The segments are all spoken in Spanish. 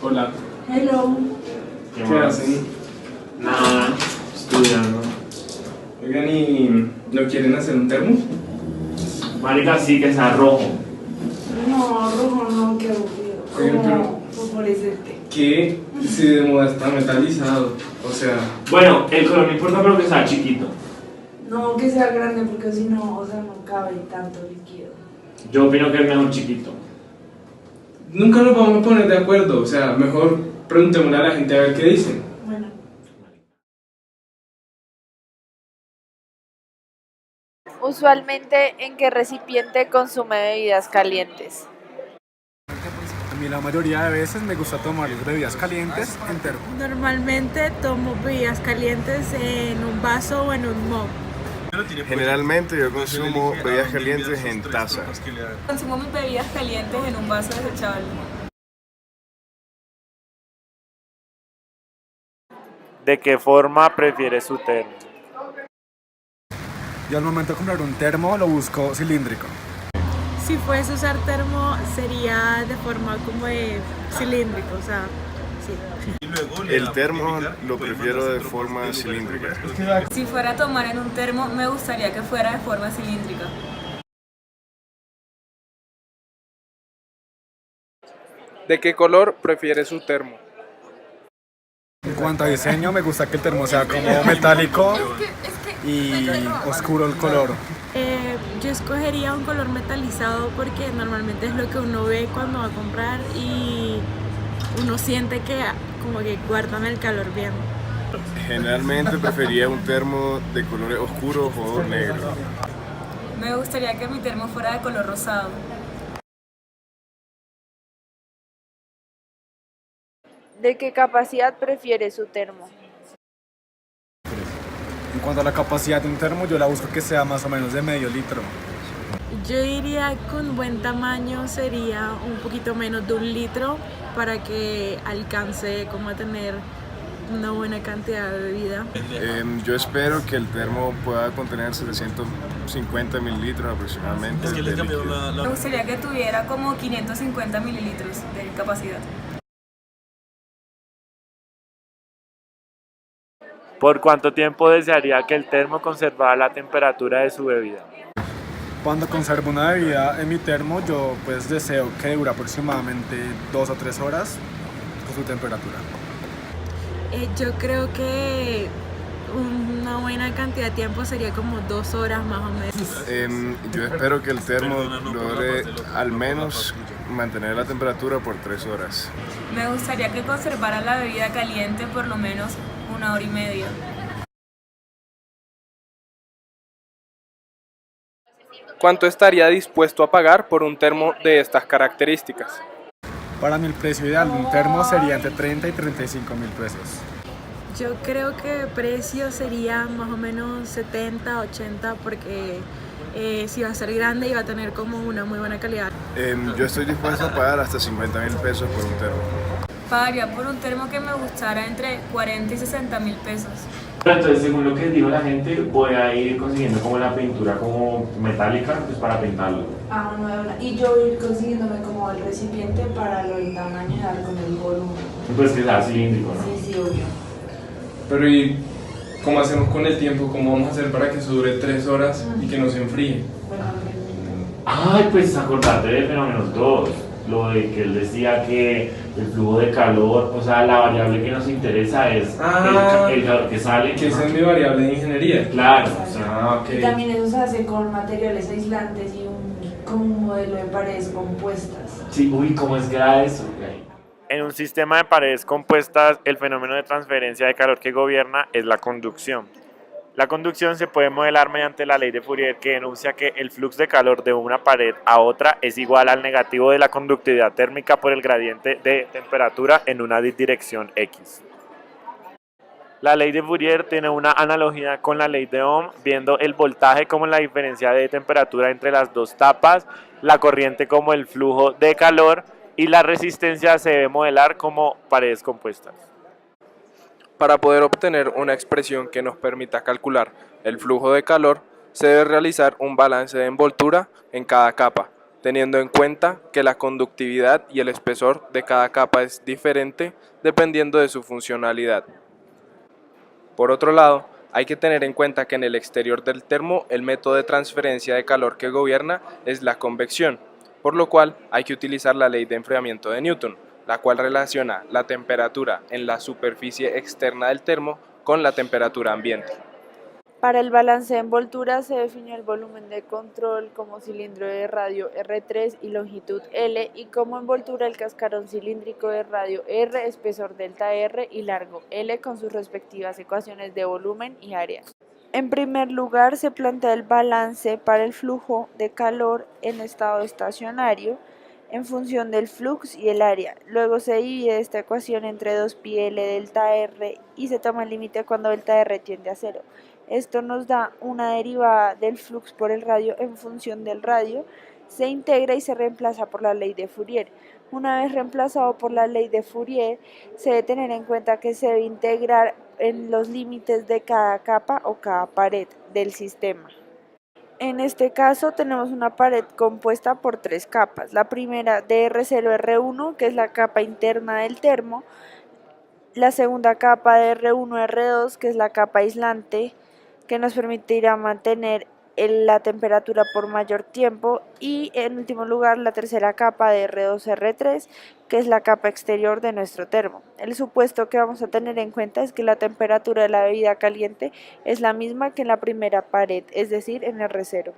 Hola, Hello. ¿qué hacen? Nada, estudiando. Oigan, ¿y no quieren hacer un termo? Marica, sí que sea rojo. No, rojo no, qué aburrido. Oigan, Como fosforescente. ¿Qué? Si de moda está metalizado, o sea, Bueno, el color no importa, pero que sea chiquito. No, que sea grande porque si no, o sea, no cabe tanto líquido. Yo opino que es mejor chiquito. nunca nos vamos a poner de acuerdo, o sea, mejor preguntémosle a la gente a ver qué dicen. Bueno, Usualmente, ¿en qué recipiente consume bebidas calientes? A mí la mayoría de veces me gusta tomar bebidas calientes en termo. Normalmente tomo bebidas calientes en un vaso o en un mug. Generalmente yo consumo bebidas calientes en taza. Consumo mis bebidas calientes en un vaso desechable. ¿De qué forma prefiere su termo? Yo al momento de comprar un termo lo busco cilíndrico. Si fuese a usar termo sería de forma como de cilíndrico, o sea, sí. El termo lo prefiero de forma cilíndrica. Si fuera a tomar en un termo, me gustaría que fuera de forma cilíndrica. ¿De qué color prefiere su termo? En cuanto a diseño, me gusta que el termo sea como metálico y oscuro el color. Yo escogería un color metalizado porque normalmente es lo que uno ve cuando va a comprar y uno siente que como que guardan el calor bien. Generalmente prefería un termo de colores oscuros o negro. Me gustaría que mi termo fuera de color rosado. ¿De qué capacidad prefiere su termo? En cuanto a la capacidad de un termo, yo la busco que sea más o menos de medio litro. Yo diría que un buen tamaño sería un poquito menos de 1 litro para que alcance como a tener una buena cantidad de bebida. Yo espero que el termo pueda contener 750 mililitros aproximadamente de líquido. Me gustaría que tuviera como 550 mililitros de capacidad. ¿Por cuánto tiempo desearía que el termo conservara la temperatura de su bebida? Cuando conservo una bebida en mi termo, yo pues deseo que dure aproximadamente 2 o 3 horas con su temperatura. Yo creo que una buena cantidad de tiempo sería como 2 horas más o menos. Yo espero que el termo logre al menos mantener la temperatura por 3 horas. Me gustaría que conservara la bebida caliente por lo menos 1 hora y media. ¿Cuánto estaría dispuesto a pagar por un termo de estas características? Para mí el precio ideal de un termo sería entre 30 y 35 mil pesos. Yo creo que el precio sería más o menos 70, 80 porque si va a ser grande y va a tener como una muy buena calidad. Yo estoy dispuesto a pagar hasta 50 mil pesos por un termo. Pagaría por un termo que me gustara entre 40 y 60 mil pesos. Pero entonces, según lo que dijo la gente, voy a ir consiguiendo como la pintura como metálica, pues para pintarlo. no, de una. Y yo voy a ir consiguiéndome como el recipiente para lo del tamaño y dar con el volumen. Pues que sea cilíndrico, ¿no? Sí, sí, obvio. Pero ¿y cómo hacemos con el tiempo? ¿Cómo vamos a hacer para que eso dure 3 horas y que no se enfríe? Bueno, Ay, pues acordate de Fenómenos 2, lo de que él decía que el flujo de calor, o sea, la variable que nos interesa es el calor que sale. Que esa es mi variable de ingeniería. Claro, o sea, Ok. y también eso se hace con materiales aislantes y como un modelo de paredes compuestas. sí, uy, ¿cómo es que era eso? En un sistema de paredes compuestas, el fenómeno de transferencia de calor que gobierna es la conducción. La conducción se puede modelar mediante la ley de Fourier, que enuncia que el flux de calor de una pared a otra es igual al negativo de la conductividad térmica por el gradiente de temperatura en una dirección X. La ley de Fourier tiene una analogía con la ley de Ohm, viendo el voltaje como la diferencia de temperatura entre las dos tapas, la corriente como el flujo de calor y la resistencia se debe modelar como paredes compuestas. Para poder obtener una expresión que nos permita calcular el flujo de calor, se debe realizar un balance de envoltura en cada capa, teniendo en cuenta que la conductividad y el espesor de cada capa es diferente dependiendo de su funcionalidad. Por otro lado, hay que tener en cuenta que en el exterior del termo el método de transferencia de calor que gobierna es la convección, por lo cual hay que utilizar la ley de enfriamiento de Newton, la cual relaciona la temperatura en la superficie externa del termo con la temperatura ambiente. Para el balance de envoltura se definió el volumen de control como cilindro de radio R3 y longitud L, y como envoltura el cascarón cilíndrico de radio R, espesor delta R y largo L con sus respectivas ecuaciones de volumen y área. En primer lugar se plantea el balance para el flujo de calor en estado estacionario en función del flux y el área. Luego se divide esta ecuación entre 2πL delta R y se toma el límite cuando delta R tiende a 0. Esto nos da una derivada del flux por el radio en función del radio, se integra y se reemplaza por la ley de Fourier. Una vez reemplazado por la ley de Fourier, se debe tener en cuenta que se debe integrar en los límites de cada capa o cada pared del sistema. En este caso tenemos una pared compuesta por 3 capas. La primera de R0, R1, que es la capa interna del termo. La segunda capa de R1, R2, que es la capa aislante, que nos permitirá mantener la temperatura por mayor tiempo, y en último lugar la tercera capa de R2, R3, que es la capa exterior de nuestro termo. El supuesto que vamos a tener en cuenta es que la temperatura de la bebida caliente es la misma que en la primera pared, es decir, en R0.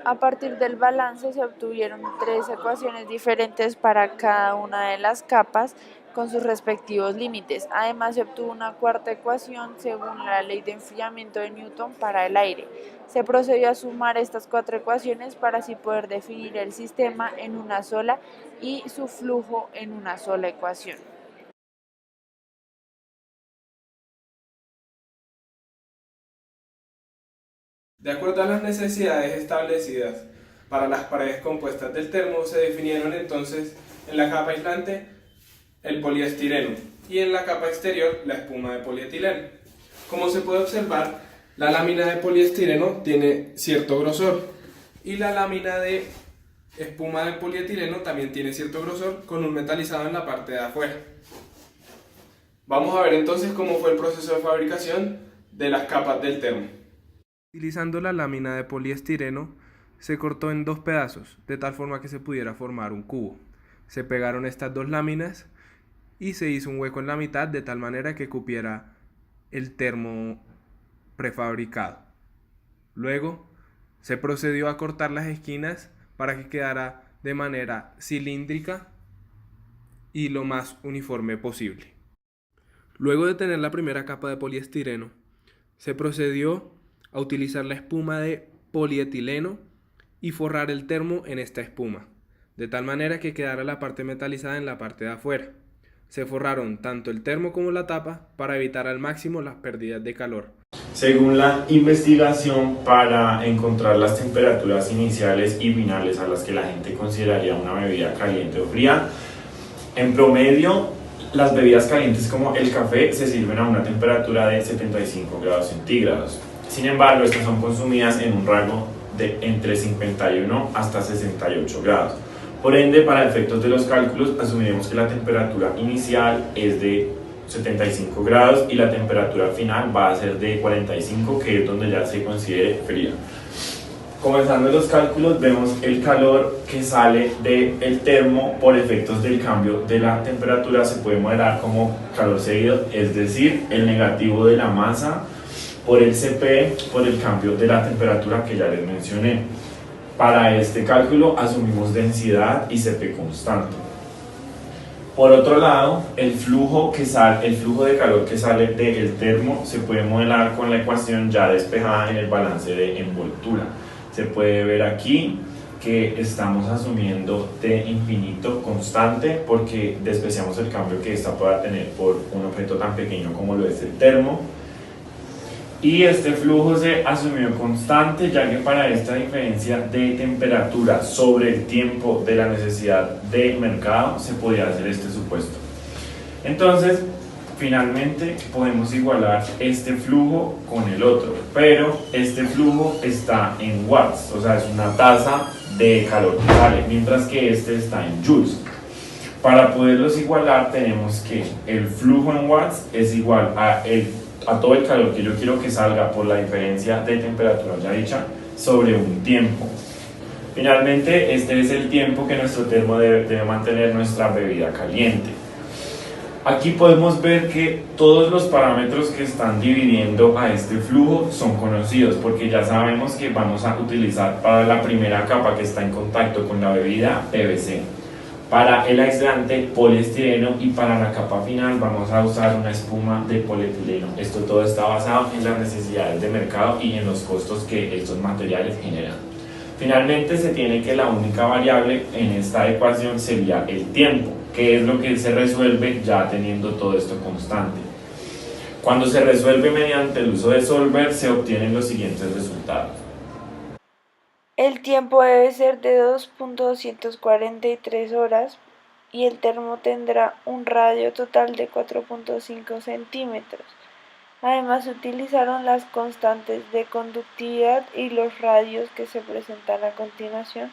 A partir del balance se obtuvieron 3 ecuaciones diferentes para cada una de las capas con sus respectivos límites. Además se obtuvo una cuarta ecuación según la ley de enfriamiento de Newton para el aire. Se procedió a sumar estas 4 ecuaciones para así poder definir el sistema en una sola y su flujo en una sola ecuación. De acuerdo a las necesidades establecidas para las paredes compuestas del termo, se definieron entonces en la capa aislante el poliestireno y en la capa exterior la espuma de polietileno. Como se puede observar, la lámina de poliestireno tiene cierto grosor y la lámina de espuma de polietileno también tiene cierto grosor, con un metalizado en la parte de afuera. Vamos a ver entonces cómo fue el proceso de fabricación de las capas del termo. Utilizando la lámina de poliestireno, se cortó en 2 pedazos, de tal forma que se pudiera formar un cubo. Se pegaron estas 2 láminas y se hizo un hueco en la mitad de tal manera que cupiera el termo prefabricado. Luego se procedió a cortar las esquinas para que quedara de manera cilíndrica y lo más uniforme posible. Luego de tener la primera capa de poliestireno, se procedió a utilizar la espuma de polietileno y forrar el termo en esta espuma, de tal manera que quedara la parte metalizada en la parte de afuera. Se forraron tanto el termo como la tapa para evitar al máximo las pérdidas de calor. Según la investigación, para encontrar las temperaturas iniciales y finales a las que la gente consideraría una bebida caliente o fría, en promedio las bebidas calientes como el café se sirven a una temperatura de 75 grados centígrados. Sin embargo, estas son consumidas en un rango de entre 51 hasta 68 grados. Por ende, para efectos de los cálculos, asumiremos que la temperatura inicial es de 75 grados y la temperatura final va a ser de 45, que es donde ya se considere fría. Comenzando los cálculos, vemos el calor que sale del termo por efectos del cambio de la temperatura se puede modelar como calor seguido, es decir, el negativo de la masa por el Cp por el cambio de la temperatura que ya les mencioné. Para este cálculo asumimos densidad y Cp constante. Por otro lado, el flujo de calor que sale del termo se puede modelar con la ecuación ya despejada en el balance de envoltura. Se puede ver aquí que estamos asumiendo T infinito constante porque despreciamos el cambio que ésta pueda tener por un objeto tan pequeño como lo es el termo. Y este flujo se asumió constante ya que para esta diferencia de temperatura sobre el tiempo de la necesidad de mercado se podía hacer este supuesto. Entonces, finalmente podemos igualar este flujo con el otro, pero este flujo está en watts, o sea, es una tasa de calor que sale, mientras que este está en joules. Para poderlos igualar tenemos que el flujo en watts es igual a todo el calor que yo quiero que salga por la diferencia de temperatura ya dicha sobre un tiempo. Finalmente, este es el tiempo que nuestro termo debe mantener nuestra bebida caliente. Aquí podemos ver que todos los parámetros que están dividiendo a este flujo son conocidos, porque ya sabemos que vamos a utilizar para la primera capa que está en contacto con la bebida PVC, para el aislante poliestireno y para la capa final vamos a usar una espuma de polietileno. Esto todo está basado en las necesidades de mercado y en los costos que estos materiales generan. Finalmente se tiene que la única variable en esta ecuación sería el tiempo, que es lo que se resuelve ya teniendo todo esto constante. Cuando se resuelve mediante el uso de Solver se obtienen los siguientes resultados. El tiempo debe ser de 2.243 horas y el termo tendrá un radio total de 4.5 centímetros. Además, se utilizaron las constantes de conductividad y los radios que se presentan a continuación.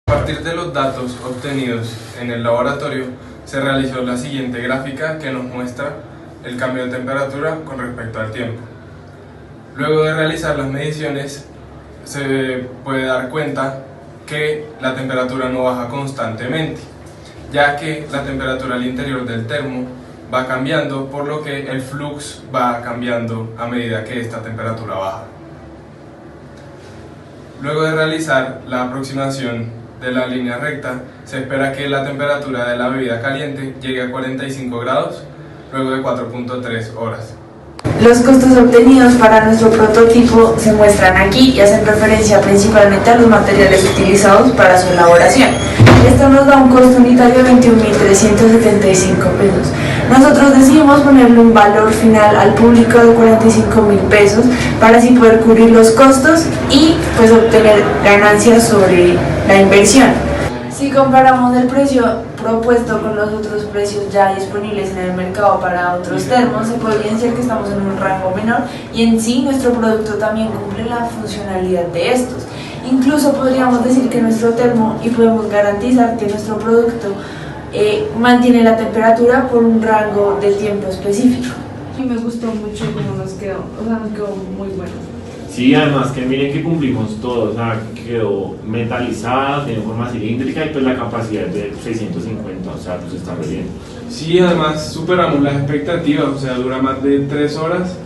A partir de los datos obtenidos en el laboratorio, se realizó la siguiente gráfica que nos muestra el cambio de temperatura con respecto al tiempo. Luego de realizar las mediciones, se puede dar cuenta que la temperatura no baja constantemente, ya que la temperatura al interior del termo va cambiando, por lo que el flux va cambiando a medida que esta temperatura baja. Luego de realizar la aproximación de la línea recta, se espera que la temperatura de la bebida caliente llegue a 45 grados luego de 4.3 horas. Los costos obtenidos para nuestro prototipo se muestran aquí y hacen referencia principalmente a los materiales utilizados para su elaboración. Esto nos da un costo unitario de 21.375 pesos. Nosotros decidimos ponerle un valor final al público de 45.000 pesos para así poder cubrir los costos y pues obtener ganancias sobre la inversión. Si comparamos el precio propuesto con los otros precios ya disponibles en el mercado para otros termos, se puede evidenciar que estamos en un rango menor y en sí nuestro producto también cumple la funcionalidad de estos. Incluso podríamos decir que nuestro termo, y podemos garantizar que nuestro producto mantiene la temperatura por un rango de tiempo específico. Y me gustó mucho cómo nos quedó, nos quedó muy bueno. Sí, además que miren que cumplimos todo, o sea, quedó metalizada, tiene forma cilíndrica y pues la capacidad es de 650, o sea, pues está muy bien. Sí, además superamos las expectativas, o sea, dura más de 3 horas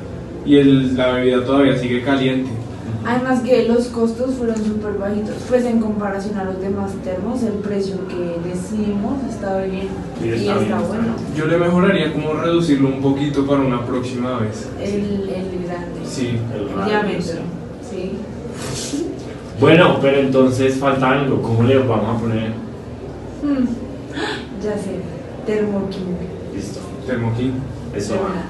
y la bebida todavía sigue caliente. Además que los costos fueron súper bajitos, pues en comparación a los demás termos, el precio que decidimos está bien y está bueno. Yo le mejoraría como reducirlo un poquito para una próxima vez. El grande. Sí, el diámetro. Sí. Bueno, pero entonces falta algo, ¿cómo le vamos a poner? Ya sé, Thermo King. Listo. Thermo King. Eso va.